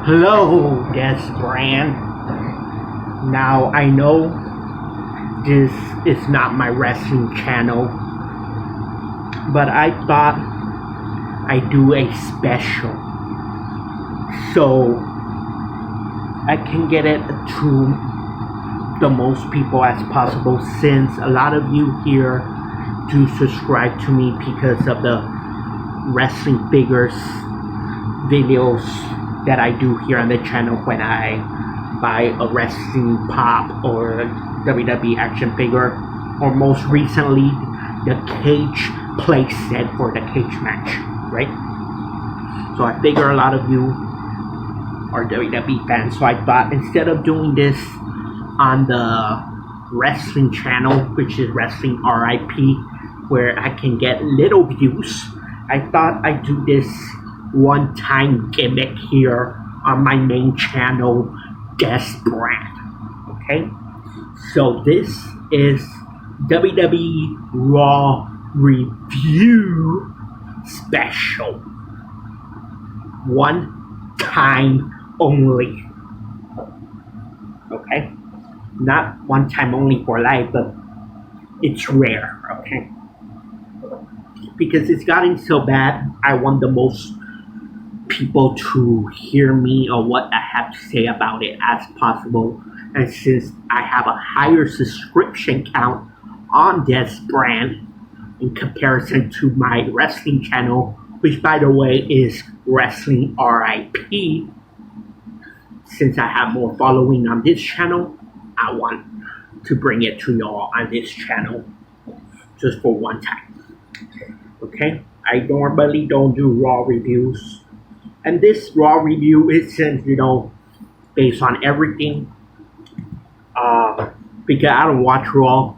Hello, yes, brand. Now I know this is not my wrestling channel, but I thought I'd do a special so I can get it to the most people as possible, since a lot of you here do subscribe to me because of the wrestling figures videos that I do here on the channel when I buy a wrestling pop or a WWE action figure, or most recently the cage play set for the cage match, right? So I figure a lot of you are WWE fans, so I thought instead of doing this on the wrestling channel, which is Wrestling RIP, where I can get little views, I thought I'd do this one-time gimmick here on my main channel, Guest Brand. Okay, so this is WWE RAW review special, one time only. Okay, not one time only for life, but it's rare. Okay, because it's gotten so bad, I want the most people to hear me or what I have to say about it as possible. And since I have a higher subscription count on this brand in comparison to my wrestling channel, which by the way is Wrestling RIP, since I have more following on this channel, I want to bring it to y'all on this channel just for one time. Okay, I normally don't do Raw reviews, and this Raw review isn't, based on everything, because I don't watch Raw.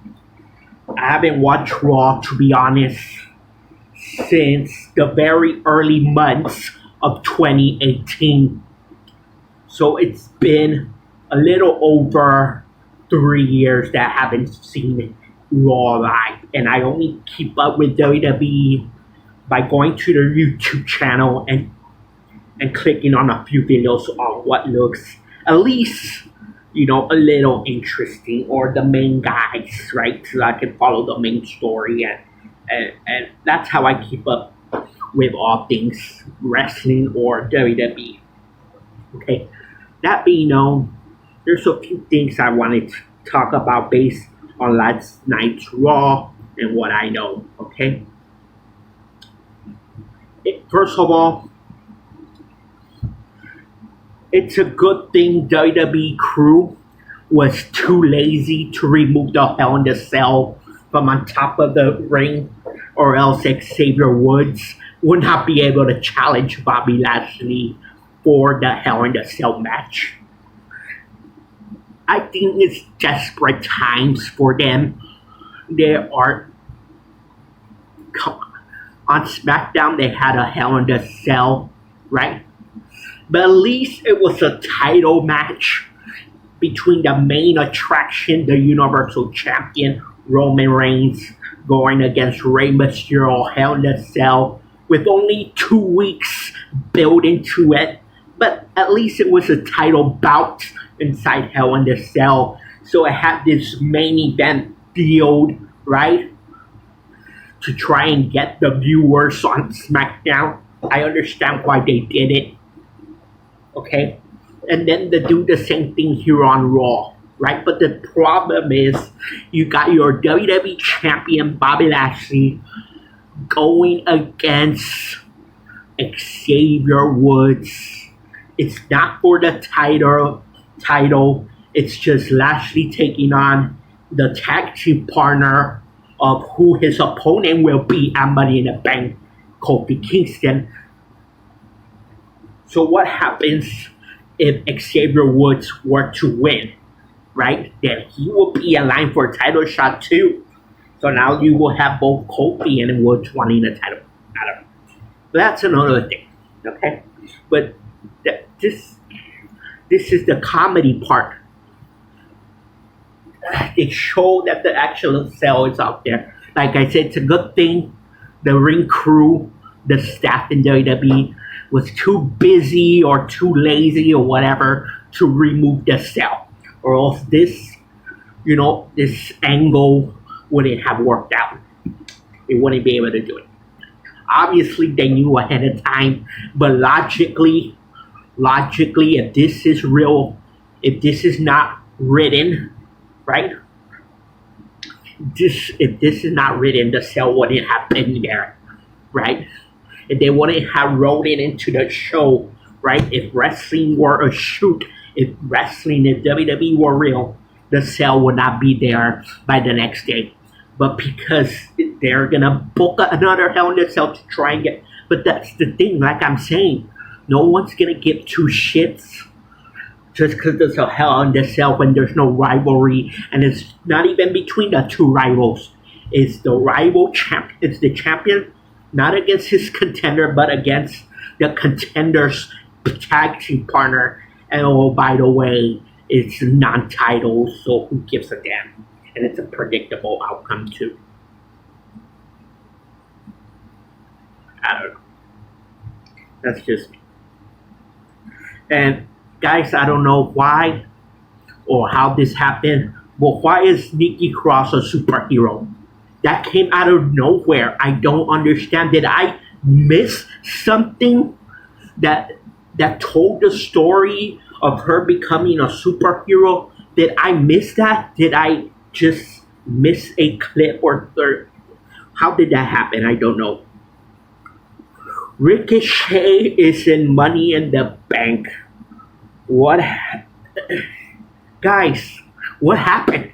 I haven't watched Raw, to be honest, since the very early months of 2018. So it's been a little over 3 years that I haven't seen Raw live, and I only keep up with WWE by going to their YouTube channel and clicking on a few videos on what looks at least, a little interesting, or the main guys, right? So I can follow the main story, and that's how I keep up with all things wrestling or WWE. Okay, that being known, there's a few things I wanted to talk about based on last night's Raw and what I know. Okay, first of all, it's a good thing WWE crew was too lazy to remove the Hell in the Cell from on top of the ring, or else Xavier Woods would not be able to challenge Bobby Lashley for the Hell in the Cell match. I think it's desperate times for them. On SmackDown they had a Hell in the Cell, right? But at least it was a title match between the main attraction, the Universal Champion Roman Reigns, going against Rey Mysterio, Hell in a Cell, with only 2 weeks built into it. But at least it was a title bout inside Hell in the Cell, so it had this main event field, right, to try and get the viewers on SmackDown. I understand why they did it. Okay, and then they do the same thing here on Raw, right? But the problem is, you got your WWE Champion Bobby Lashley going against Xavier Woods. It's not for the title. It's just Lashley taking on the tag team partner of who his opponent will be at Money in the Bank, Kofi Kingston. So what happens if Xavier Woods were to win, right? Then he will be in line for a title shot too. So now you will have both Kofi and Woods wanting the title. I don't know. But that's another thing, okay? But this is the comedy part. They show that the actual cell is out there. Like I said, it's a good thing the ring crew, the staff in WWE was too busy or too lazy or whatever to remove the cell, or else this angle wouldn't have worked out. They wouldn't be able to do it. Obviously, they knew ahead of time, but logically, if this is real, if this is not written, right? If this is not written, the cell wouldn't have been there, right? If they wouldn't have wrote it into the show, right? If wrestling were a shoot, if WWE were real, the cell would not be there by the next day. But because they're gonna book another Hell in a Cell to try and get, but that's the thing. Like I'm saying, no one's gonna give two shits just because there's a Hell in a Cell when there's no rivalry, and it's not even between the two rivals. It's the rival champ. It's the champion, not against his contender, but against the contender's tag team partner. And oh, by the way, it's non-title, so who gives a damn? And it's a predictable outcome too. I don't know. That's just me. And guys, I don't know why or how this happened, but why is Nikki Cross a superhero? That came out of nowhere. I don't understand. Did I miss something that told the story of her becoming a superhero? Did I miss that? Did I just miss a clip or how did that happen? I don't know. Ricochet is in Money in the Bank. What, guys? What happened?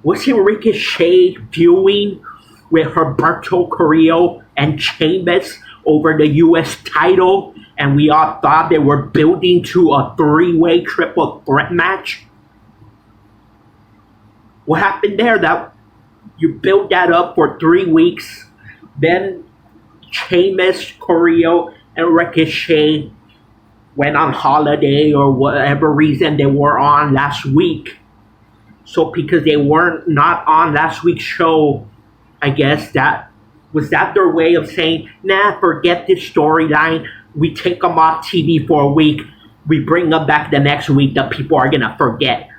Wasn't Ricochet feuding with Roberto Carrillo and Sheamus over the U.S. title, and we all thought they were building to a three-way triple threat match? What happened there? That you built that up for 3 weeks, then Sheamus, Carrillo, and Ricochet went on holiday or whatever reason they were on last week. So because they weren't not on last week's show, I guess that their way of saying, nah, forget this storyline. We take them off TV for a week. We bring them back the next week. The people are going to forget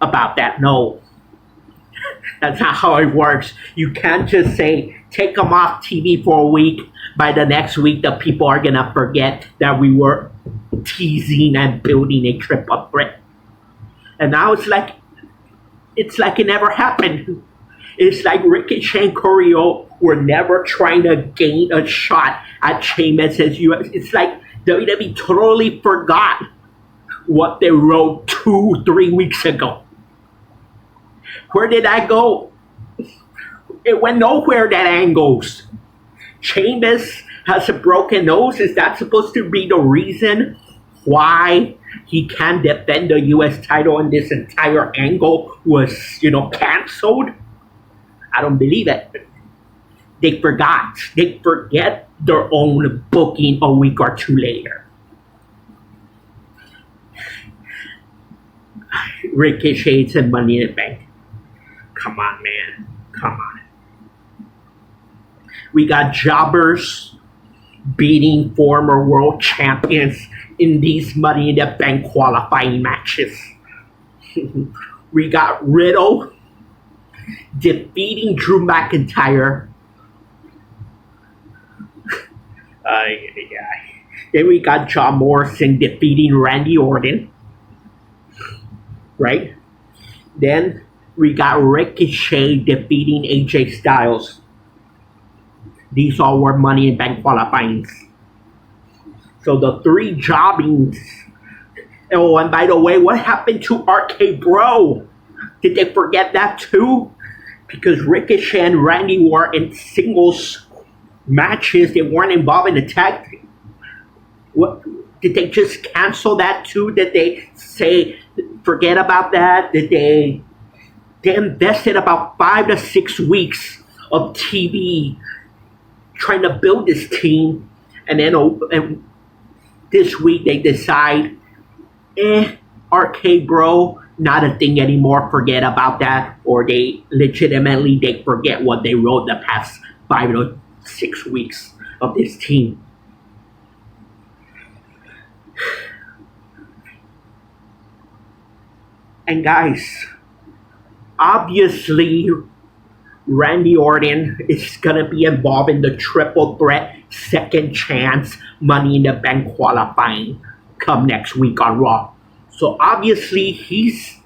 about that. No, that's not how it works. You can't just say, take them off TV for a week. By the next week, the people are going to forget that we were teasing and building a triple threat. And now it's like it never happened. It's like Ricochet and Carrillo were never trying to gain a shot at Sheamus as US. It's like WWE totally forgot what they wrote 2-3 weeks ago. Where did that go? It went nowhere, that angles. Sheamus has a broken nose. Is that supposed to be the reason why he can't defend the U.S. title and this entire angle was, canceled? I don't believe it. They forgot. They forget their own booking a week or two later. Ricochet's and Money in the Bank. Come on, man. Come on. We got jobbers beating former world champions in these Money in the Bank qualifying matches. We got Riddle defeating Drew McIntyre. Then we got John Morrison defeating Randy Orton. Right? Then we got Ricochet defeating AJ Styles. These all were Money in Bank qualifyings. So the three jobbings. Oh, and by the way, what happened to RK Bro? Did they forget that too? Because Ricochet and Randy were in singles matches. They weren't involved in the tag team. What? Did they just cancel that too? Did they say, forget about that? Did they invested about 5 to 6 weeks of TV trying to build this team, and then this week they decide, RK Bro, not a thing anymore, forget about that, or they forget what they wrote the past 5 to 6 weeks of this team. And guys, obviously, Randy Orton is gonna be involved in the triple threat second chance Money in the Bank qualifying come next week on Raw. So obviously he's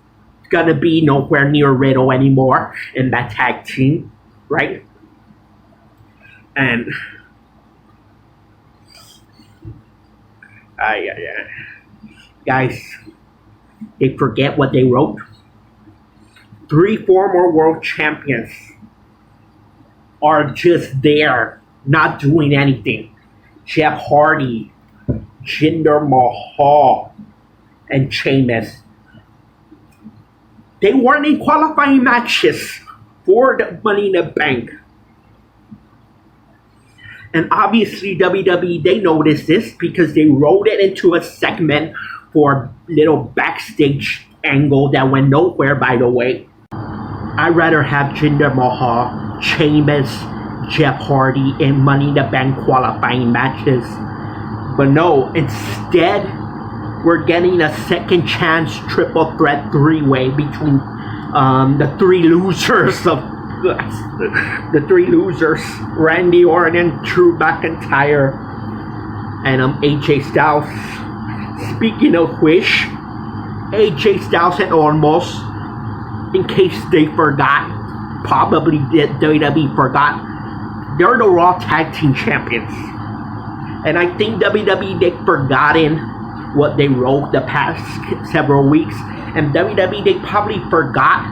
gonna be nowhere near Riddle anymore in that tag team, right? And guys, they forget what they wrote. 3 former world champions are just there, not doing anything. Jeff Hardy, Jinder Mahal, and Sheamus. They weren't in qualifying matches for the Money in the Bank. And obviously WWE, they noticed this because they wrote it into a segment for a little backstage angle that went nowhere, by the way. I'd rather have Jinder Mahal, Sheamus, Jeff Hardy in Money in the Bank qualifying matches. But no, instead, we're getting a second chance triple threat three-way between the three losers of the three losers, Randy Orton, Drew McIntyre, and AJ Styles. Speaking of which, AJ Styles and Almost, in case they forgot, probably did WWE forgot, they're the Raw Tag Team Champions. And I think WWE, they've forgotten what they wrote the past several weeks. And WWE, they probably forgot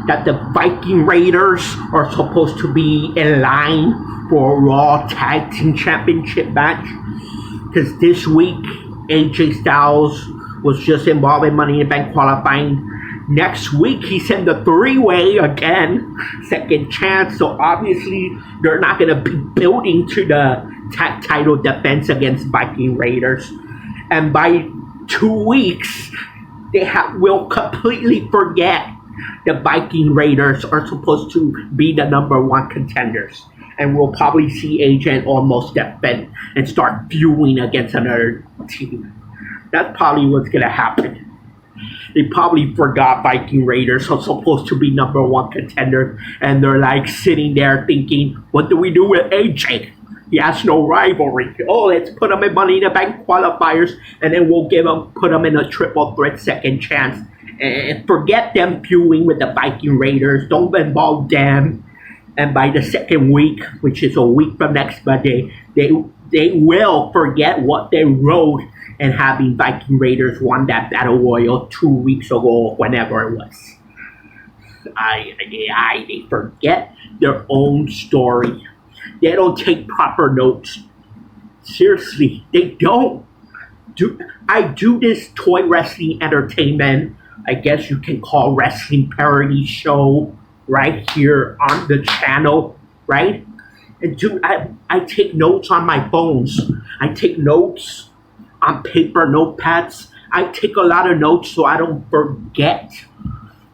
that the Viking Raiders are supposed to be in line for a Raw Tag Team Championship match. Because this week, AJ Styles was just involved in Money in the Bank qualifying. Next week, he's in the three-way again, second chance. So obviously, they're not going to be building to the tag title defense against Viking Raiders. And by 2 weeks, they will completely forget the Viking Raiders are supposed to be the number one contenders. And we'll probably see AJ almost step in and start feuding against another team. That's probably what's going to happen. They probably forgot Viking Raiders are supposed to be number one contender. And they're like sitting there thinking, what do we do with AJ? He has no rivalry. Oh, let's put him in Money in the Bank qualifiers, and then we'll put him in a triple threat second chance. And forget them feuding with the Viking Raiders. Don't involve them. And by the second week, which is a week from next Monday, they will forget what they wrote and having Viking Raiders won that Battle Royal 2 weeks ago, whenever it was. They forget their own story. They don't take proper notes. Seriously, they don't. I do this toy wrestling entertainment, I guess you can call wrestling parody show right here on the channel, right? And dude, I take notes on my phones. I take notes on paper notepads. I take a lot of notes so I don't forget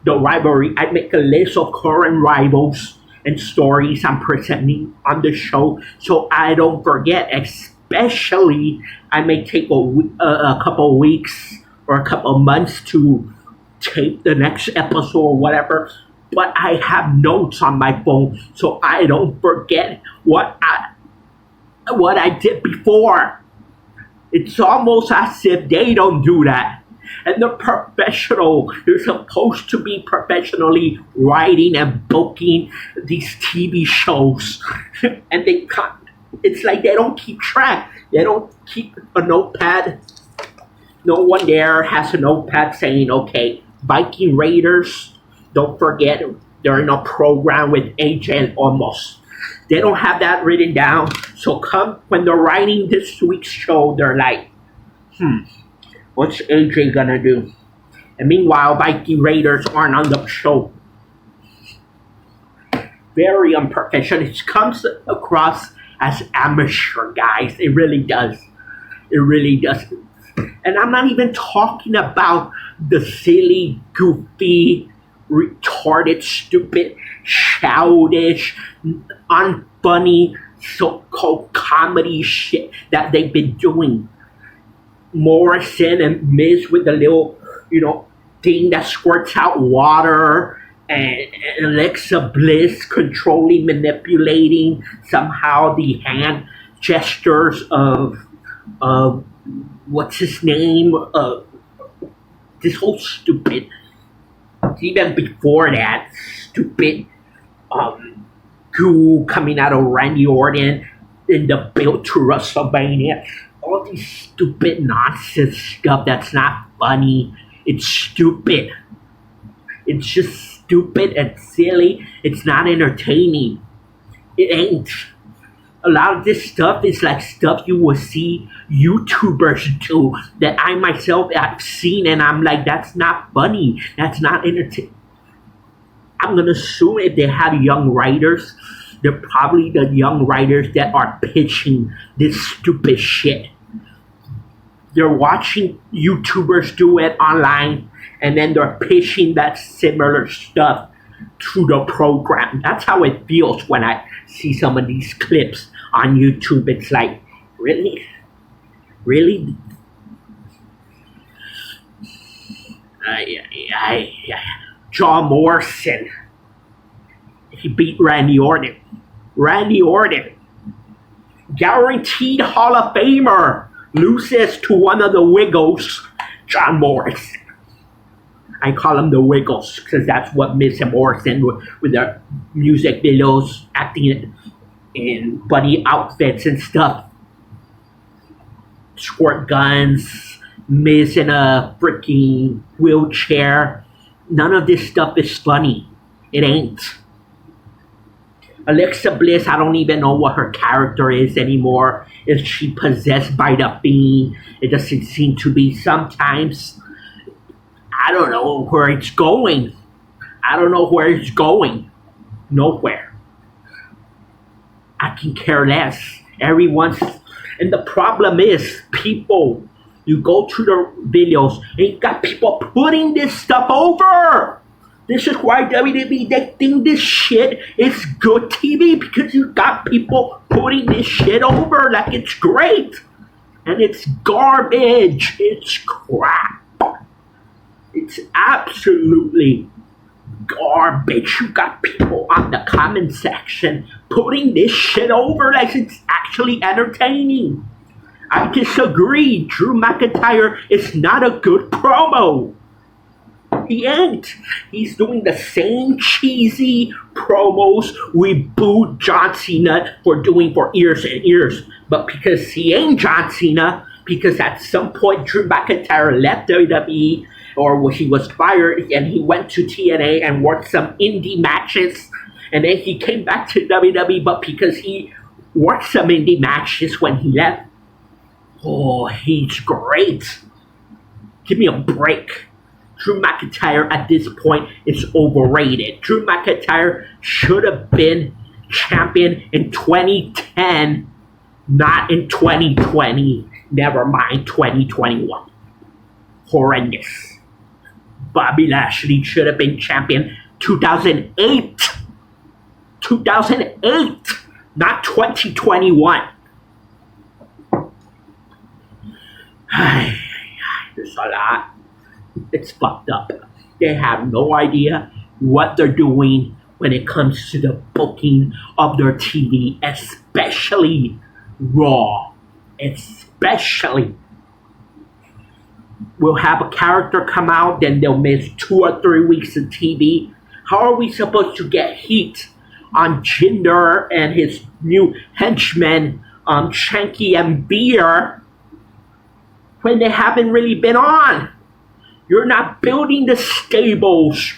the rivalry. I make a list of current rivals and stories I'm presenting on the show so I don't forget. Especially, I may take a couple weeks or a couple months to tape the next episode or whatever, but I have notes on my phone so I don't forget what I did before. It's almost as if they don't do that. And the professional, they're supposed to be professionally writing and booking these TV shows. And it's like they don't keep track. They don't keep a notepad. No one there has a notepad saying, okay, Viking Raiders, don't forget, they're in a program with AJ and Almost. They don't have that written down. So when they're writing this week's show, they're like, what's AJ gonna do? And meanwhile, Viking Raiders aren't on the show. Very unprofessional. It comes across as amateur, guys. It really does. It really does. And I'm not even talking about the silly, goofy, retarded, stupid, childish, unfunny, so-called comedy shit that they've been doing. Morrison and Miz with the little, thing that squirts out water, and Alexa Bliss controlling, manipulating somehow the hand gestures of what's his name? This whole stupid. Even before that, stupid goo coming out of Randy Orton in the build to WrestleMania. All these stupid nonsense stuff that's not funny. It's stupid. It's just stupid and silly. It's not entertaining. It ain't. A lot of this stuff is like stuff you will see YouTubers do that I myself have seen, and I'm like, that's not funny. That's not entertaining. I'm gonna assume if they have young writers, they're probably the young writers that are pitching this stupid shit. They're watching YouTubers do it online, and then they're pitching that similar stuff to the program. That's how it feels when I see some of these clips on YouTube. It's like, really? Really? John Morrison. He beat Randy Orton. Randy Orton, guaranteed Hall of Famer, loses to one of the Wiggles, John Morrison. I call him the Wiggles because that's what Miz and Morrison with their music videos, acting in bunny outfits and stuff. Squirt guns, Miz in a freaking wheelchair. None of this stuff is funny. It ain't. Alexa Bliss, I don't even know what her character is anymore. Is she possessed by the fiend? It doesn't seem to be sometimes. I don't know where it's going. I don't know where it's going. Nowhere. I can care less. Everyone's... And the problem is, people, you go to the videos and you got people putting this stuff over. This is why WWE, they think this shit is good TV, because you got people putting this shit over like it's great. And it's garbage. It's crap. It's absolutely garbage. You got people on the comment section putting this shit over like it's actually entertaining. I disagree. Drew McIntyre is not a good promo. He ain't. He's doing the same cheesy promos we booed John Cena for doing for years and years. But because he ain't John Cena, because at some point Drew McIntyre left WWE, or he was fired, and he went to TNA and worked some indie matches, and then he came back to WWE, but because he worked some indie matches when he left, oh, he's great. Give me a break. Drew McIntyre at this point is overrated. Drew McIntyre should have been champion in 2010, not in 2020. Never mind 2021. Horrendous. Bobby Lashley should have been champion 2008. 2008, not 2021. There's a lot. It's fucked up. They have no idea what they're doing when it comes to the booking of their TV, especially Raw. Especially. We'll have a character come out, then they'll miss 2 or 3 weeks of TV. How are we supposed to get heat on Jinder and his new henchmen, Shanky and Beer, when they haven't really been on? You're not building the stables.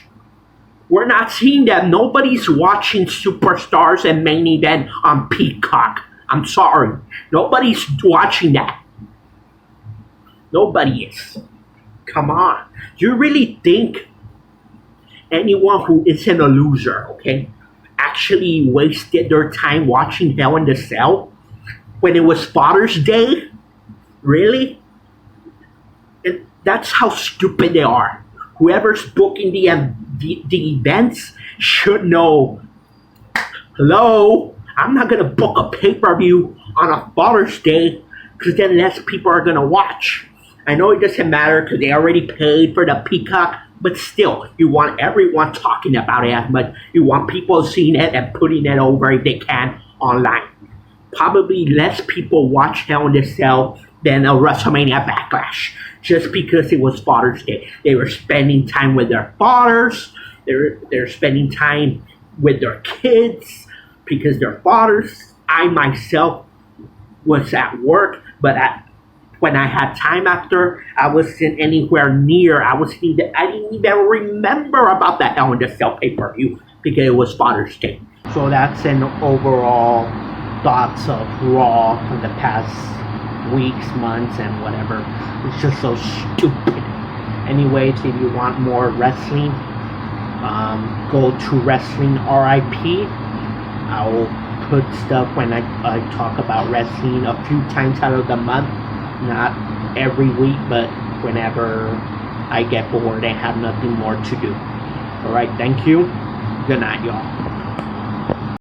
We're not seeing them. Nobody's watching Superstars and Main Event on Peacock. I'm sorry. Nobody's watching that. Nobody is. Come on. Do you really think anyone who isn't a loser, okay, actually wasted their time watching Hell in the Cell when it was Father's Day? Really? And that's how stupid they are. Whoever's booking the events should know. Hello? I'm not going to book a pay-per-view on a Father's Day because then less people are going to watch. I know it doesn't matter because they already paid for the Peacock But still, you want everyone talking about it as much. You want people seeing it and putting it over if they can online. Probably less people watch Hell in a Cell than a WrestleMania Backlash, just because it was Father's Day. They were spending time with their fathers. They're spending time with their kids because they're fathers. I myself was at work, but when I had time after, I wasn't anywhere near. I didn't even remember about that Hell in the Cell pay-per-view because it was Father's Day. So that's an overall thoughts of Raw from the past weeks, months, and whatever. It's just so stupid. Anyways, if you want more wrestling, go to Wrestling RIP. I'll put stuff when I talk about wrestling a few times out of the month. Not every week, but whenever I get bored and have nothing more to do. Alright, thank you. Good night, y'all.